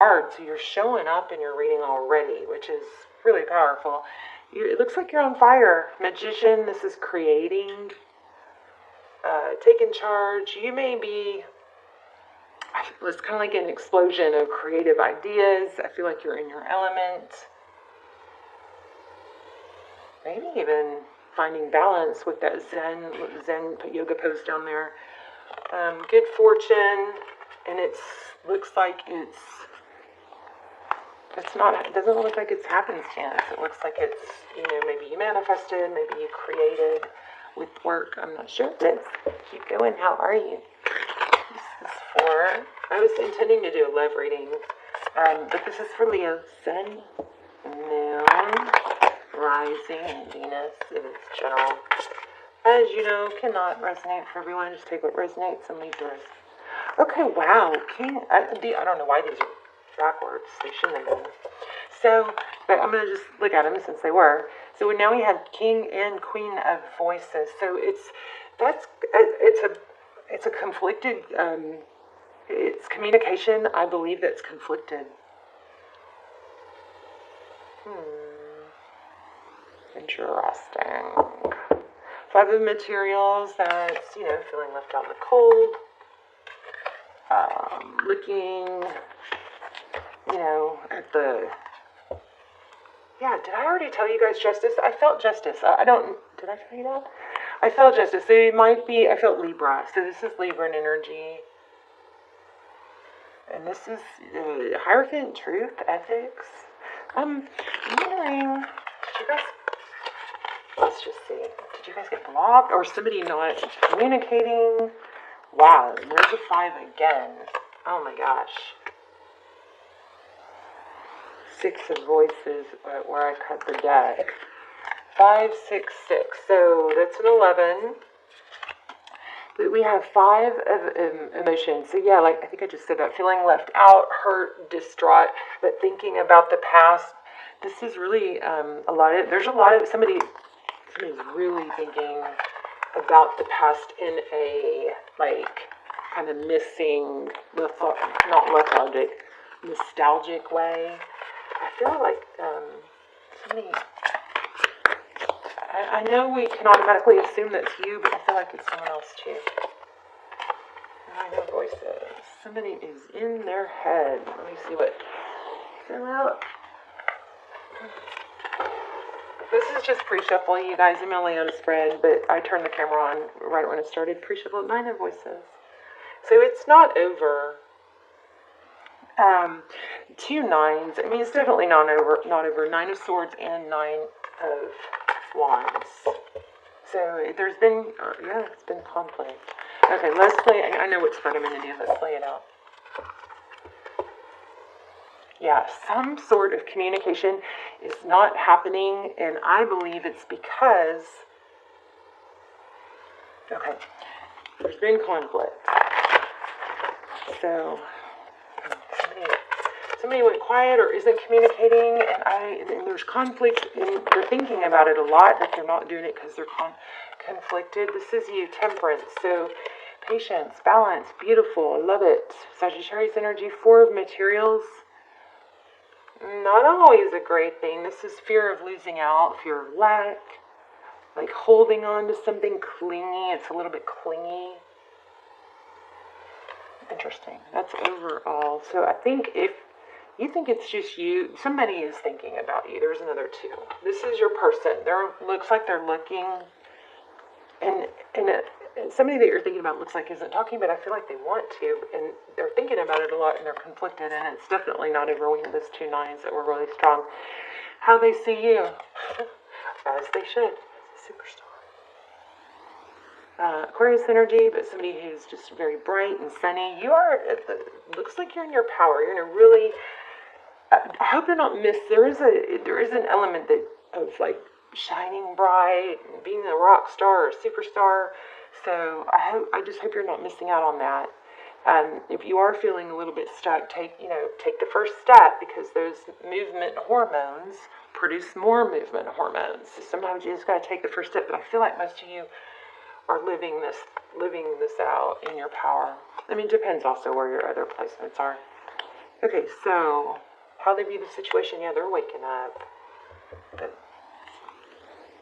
hard. So you're showing up in your reading already, which is really powerful. It looks like you're on fire. Magician, this is creating, taking charge. You may be, it's kind of like an explosion of creative ideas. I feel like you're in your element. Maybe even finding balance with that Zen yoga pose down there. Good fortune, and it looks like it doesn't look like it's happenstance. It looks like it's, maybe you manifested, maybe you created with work. I'm not sure. Let's keep going. How are you? This is for, I was intending to do a love reading, but this is for Leo. Sun, Moon, Rising, and Venus in its general. As you know, cannot resonate for everyone. Just take what resonates and leave the rest. Okay, wow. King, I don't know why these are backwards. They shouldn't have been. So, but I'm going to just look at them since they were. So now we have King and Queen of Voices. So it's a conflicted, it's communication, I believe, that's conflicted. Interesting. 5 of materials, that's, feeling left out in the cold. Looking, at the... Yeah, did I already tell you guys justice? I felt justice. Did I tell you that? I felt justice. It might be, I felt Libra. So this is Libran energy. And this is Hierophant, Truth, Ethics. I'm wondering, let's just see. Did you guys get blocked or somebody not communicating? Wow, there's a 5 again. Oh my gosh. 6 of Voices where I cut the deck. 5, 6, 6. So that's an 11. But we have 5 of emotions. So yeah, like I think I just said that. Feeling left out, hurt, distraught, but thinking about the past. This is really there's a lot of somebody's really thinking about the past in a kind of missing, not lethargic, nostalgic way. I feel like somebody. I know we can automatically assume that's you, but I feel like it's someone else too. I know voices. Somebody is in their head. Let me see what. Fill out. This is just pre-shuffle, you guys. I'm only on a spread, but I turned the camera on right when it started. Pre-shuffle, 9 of Voices. So it's not over. 2 9s. I mean, it's definitely not over. 9 of Swords and 9 of Wands. So there's been, it's been conflict. Okay, let's play. I know what spread I'm going to do. Let's play it out. Yeah, some sort of communication is not happening, and I believe it's because, there's been conflict. So somebody went quiet or isn't communicating, and there's conflict, and they're thinking about it a lot, but they're not doing it because they're conflicted. This is you, Temperance. So patience, balance, beautiful. I love it. Sagittarius energy, 4 of materials. Not always a great thing. This is fear of losing out, fear of lack, like holding on to something clingy. It's a little bit clingy. Interesting. That's overall. So I think if you think it's just you, somebody is thinking about you. There's another 2. This is your person. Looks like they're looking, and somebody that you're thinking about looks like isn't talking, but I feel like they want to, and they're thinking about it a lot, and they're conflicted, and it's definitely not over. We have those 2 9s that were really strong. How they see you, as they should, superstar. Aquarius energy, but somebody who's just very bright and sunny. You are, looks like you're in your power. You're in a really, I hope you're not missed. There is an element of like shining bright, and being a rock star or superstar. So I just hope you're not missing out on that. If you are feeling a little bit stuck, take the first step, because those movement hormones produce more movement hormones. So sometimes you just got to take the first step. But I feel like most of you are living this out in your power. I mean, it depends also where your other placements are. Okay, so how they view the situation, yeah, they're waking up. But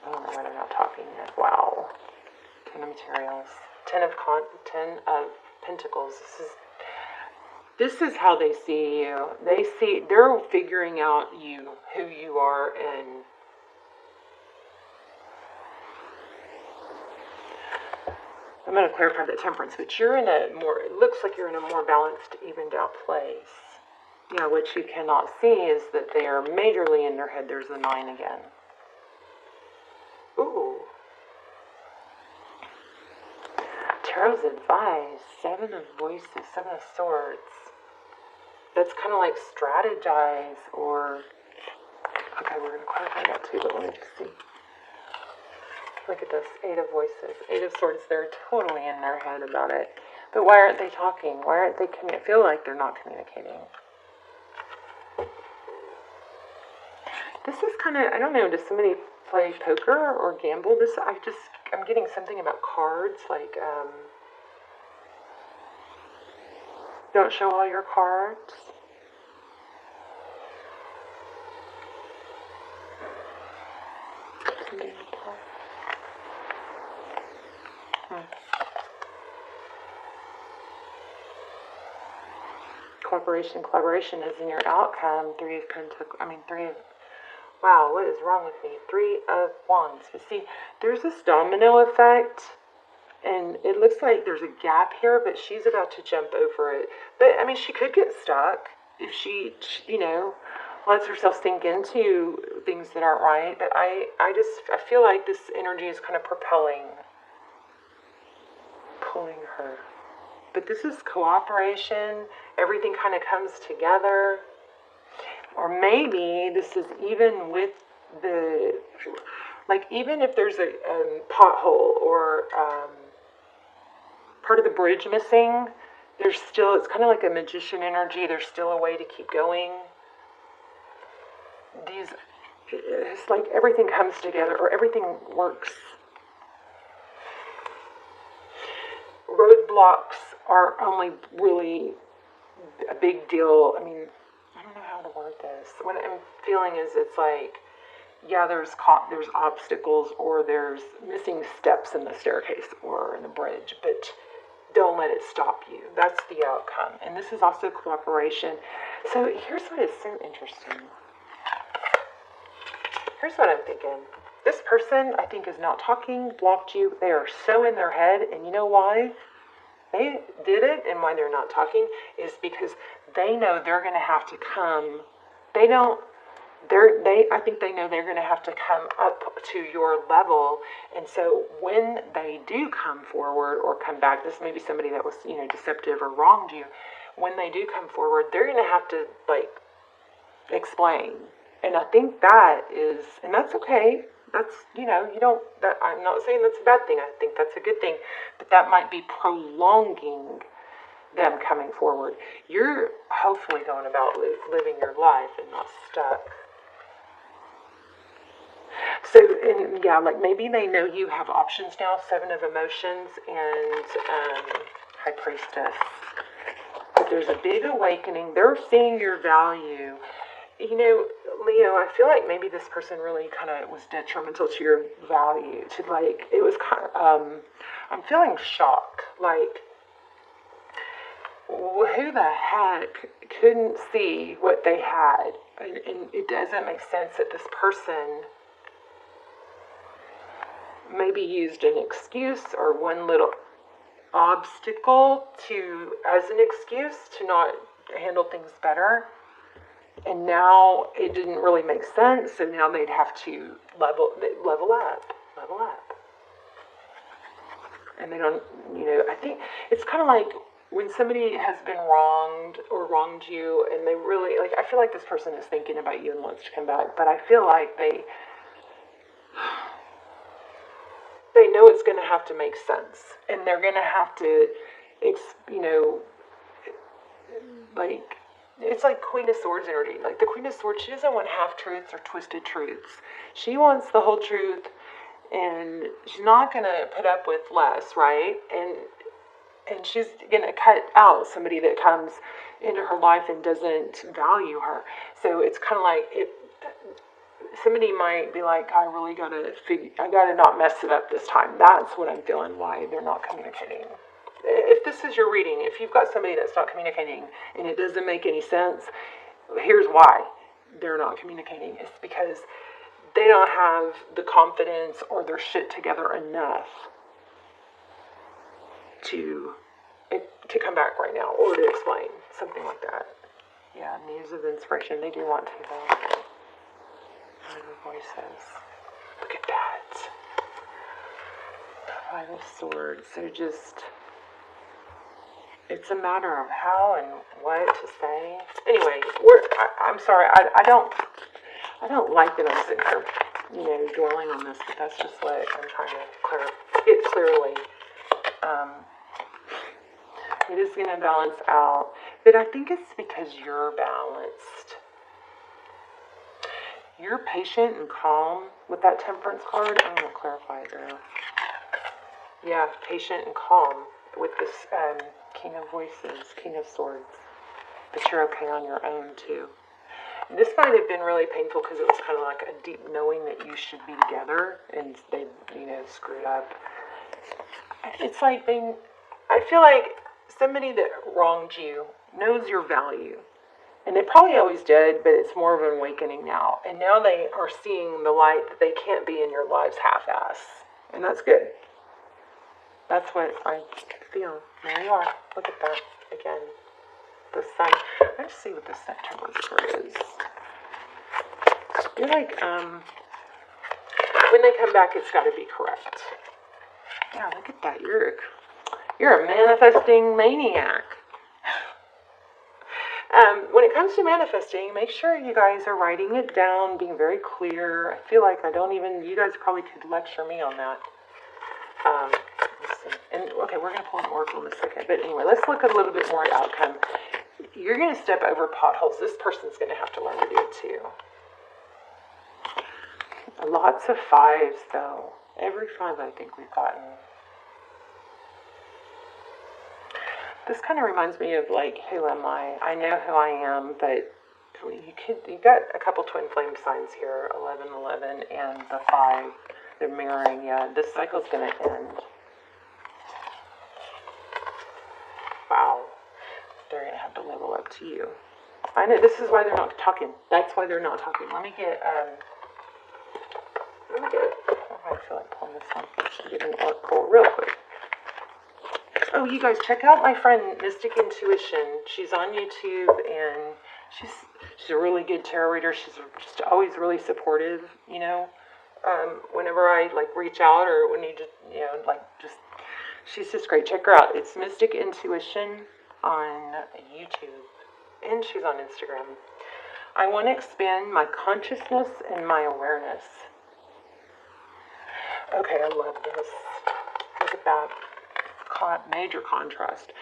I don't know why they're not talking yet. Wow. 10 of materials. 10 of pentacles. This is how they see you. They're figuring out you, who you are, and I'm going to clarify the temperance, but it looks like you're in a more balanced, evened out place. Yeah, what you cannot see is that they are majorly in their head. There's the 9 again. Ooh. Tarot's advice, 7 of voices, 7 of swords. That's kind of like strategize or... Okay, we're going to clarify that too, but let me just see. Look at this, 8 of voices, 8 of swords. They're totally in their head about it. But why aren't they talking? Why aren't they feel like they're not communicating? This is kind of, I don't know, does somebody play poker or gamble? I'm getting something about cards, like, don't show all your cards. Collaboration is in your outcome. 3 of Pentacles, wow, what is wrong with me? 3 of Wands. You see, there's this domino effect, and it looks like there's a gap here, but she's about to jump over it. But, she could get stuck if she lets herself sink into things that aren't right. But I feel like this energy is kind of pulling her. But this is cooperation. Everything kind of comes together. Or maybe this is even with even if there's a pothole or part of the bridge missing, it's kind of like a magician energy. There's still a way to keep going. It's like everything comes together or everything works. Roadblocks are only really a big deal. I don't know how to word this. What I'm feeling is it's like, yeah, there's obstacles or there's missing steps in the staircase or in the bridge, but don't let it stop you. That's the outcome. And this is also cooperation. So here's what is so interesting. Here's what I'm thinking. This person, I think, is not talking, blocked you. They are so in their head, and you know why? They did it, and why they're not talking is because they know they're going to have to come. I think they know they're going to have to come up to your level, and so when they do come forward or come back, this may be somebody that was, deceptive or wronged you. When they do come forward, they're going to have to, explain. And I think and that's okay. That's, I'm not saying that's a bad thing. I think that's a good thing. But that might be prolonging them coming forward. You're hopefully going about living your life and not stuck. So, maybe they know you have options now. 7 of emotions and High Priestess. But there's a big awakening. They're seeing your value. Leo, I feel like maybe this person really kind of was detrimental to your value. It was kind of, I'm feeling shock. Who the heck couldn't see what they had? And it doesn't make sense that this person maybe used an excuse or one little obstacle as an excuse to not handle things better. And now it didn't really make sense, so now they'd have to level up. And they don't, I think it's kind of like when somebody has been wronged or wronged you, and they really, I feel like this person is thinking about you and wants to come back, but I feel like they know it's going to have to make sense, and they're going to have to, it's like Queen of Swords energy. Like the Queen of Swords, she doesn't want half-truths or twisted truths. She wants the whole truth, and she's not going to put up with less, right? And And she's going to cut out somebody that comes into her life and doesn't value her. So it's kind of like somebody might be like, I really got to not mess it up this time. That's what I'm feeling, why they're not communicating. If this is your reading, if you've got somebody that's not communicating and it doesn't make any sense, here's why they're not communicating. It's because they don't have the confidence or their shit together enough to come back right now or to explain something like that. Yeah, news of inspiration. They do want to, though. The voices. Look at that. Five of Swords. So just, it's a matter of how and what to say. Anyway, I'm sorry. I don't like that I'm sitting here, dwelling on this, but that's just what I'm trying to get clearly. It is going to balance out, but I think it's because you're balanced. You're patient and calm with that Temperance card. I'm going to clarify it there. Yeah, patient and calm with this King of Voices, King of Swords. But you're okay on your own, too. And this might have been really painful because it was kind of like a deep knowing that you should be together, and they, screwed up. It's like I feel like somebody that wronged you knows your value. And they probably always did, but it's more of an awakening now. And now they are seeing the light that they can't be in your lives half-ass. And that's good. That's what I feel. There you are. Look at that again. The sun. Let's see what the September card is. You're like, when they come back, it's got to be correct. Yeah, look at that. You're a manifesting maniac. When it comes to manifesting, make sure you guys are writing it down, being very clear. I feel like you guys probably could lecture me on that. Let's see. And okay, we're going to pull an oracle in a second. But anyway, let's look a little bit more at outcome. You're going to step over potholes. This person's going to have to learn to do it too. Lots of fives, though. Every five I think we've gotten. This kind of reminds me of like, who am I? I know who I am, but you got a couple twin flame signs here, 11, and the 5. They're mirroring. Yeah, this cycle's going to end. Wow. They're going to have to level up to you. I know, this is why they're not talking. That's why they're not talking. Let me get, I feel like pulling this one. Get an oracle real quick. Oh, you guys, check out my friend Mystic Intuition. She's on YouTube, and she's a really good tarot reader. She's just always really supportive, whenever I, reach out or when you just, she's just great. Check her out. It's Mystic Intuition on YouTube, and she's on Instagram. I want to expand my consciousness and my awareness. Okay, I love this. Look at that. Major contrast.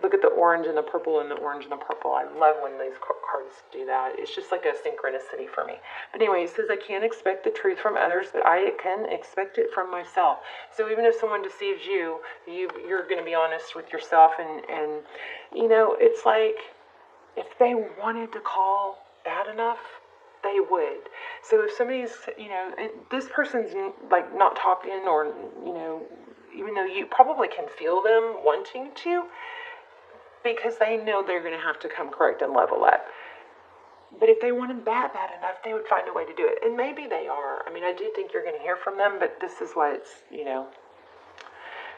Look at the orange and the purple and the orange and the purple. I love when these cards do that. It's just like a synchronicity for me. But anyway, it says I can't expect the truth from others, but I can expect it from myself. So even if someone deceives you, you're going to be honest with yourself. And it's like if they wanted to call bad enough, they would. So if somebody's, this person's not talking or, even though you probably can feel them wanting to, because they know they're going to have to come correct and level up. But if they wanted that bad enough, they would find a way to do it. And maybe they are. I mean, I do think you're going to hear from them, but this is why it's,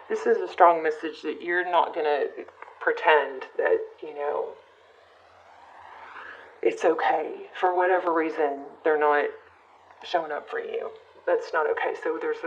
this is a strong message that you're not going to pretend that, it's okay. For whatever reason, they're not showing up for you. That's not okay. So there's